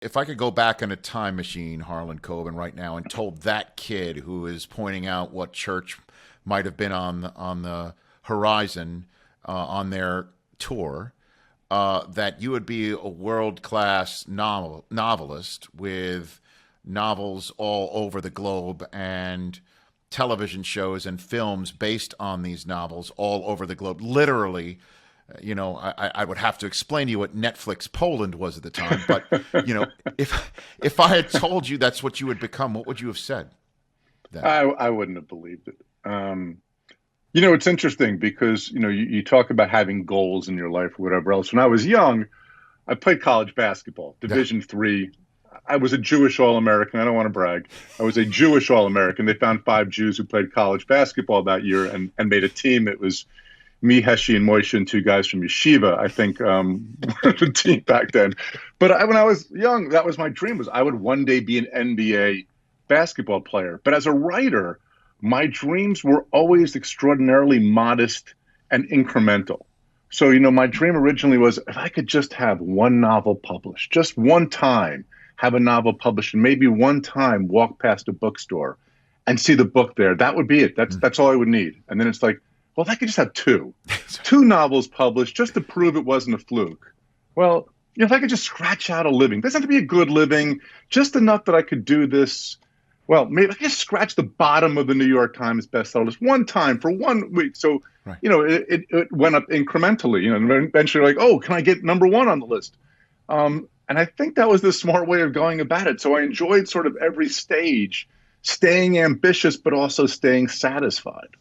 If I could go back in a time machine, Harlan Coben, right now, and told that kid who is pointing out what church might have been on the horizon on their tour, that you would be a world class novelist with novels all over the globe and television shows and films based on these novels all over the globe. Literally, I would have to explain to you what Netflix Poland was at the time. But if I had told you that's what you would become, what would you have said then? I wouldn't have believed it. It's interesting because, you talk about having goals in your life or whatever else. When I was young, I played college basketball, Yeah. Division III. I was a Jewish All-American. I don't want to brag. I was a Jewish All-American. They found 5 Jews who played college basketball that year and made a team. It was me, Heshi, and Moshe, and 2 guys from Yeshiva, I think, were the team back then. But when I was young, that was my dream, was I would one day be an NBA basketball player. But as a writer, my dreams were always extraordinarily modest and incremental. So, my dream originally was if I could just have one novel published, just one time have a novel published, and maybe one time walk past a bookstore and see the book there. That would be it. That's all I would need. And then it's like, well, if I could just have two novels published just to prove it wasn't a fluke. Well, if I could just scratch out a living, doesn't have to be a good living, just enough that I could do this. Well, maybe I could just scratch the bottom of the New York Times bestseller list one time for 1 week. So, Right. It went up incrementally, and eventually like, oh, can I get #1 on the list? And I think that was the smart way of going about it. So I enjoyed sort of every stage, staying ambitious, but also staying satisfied.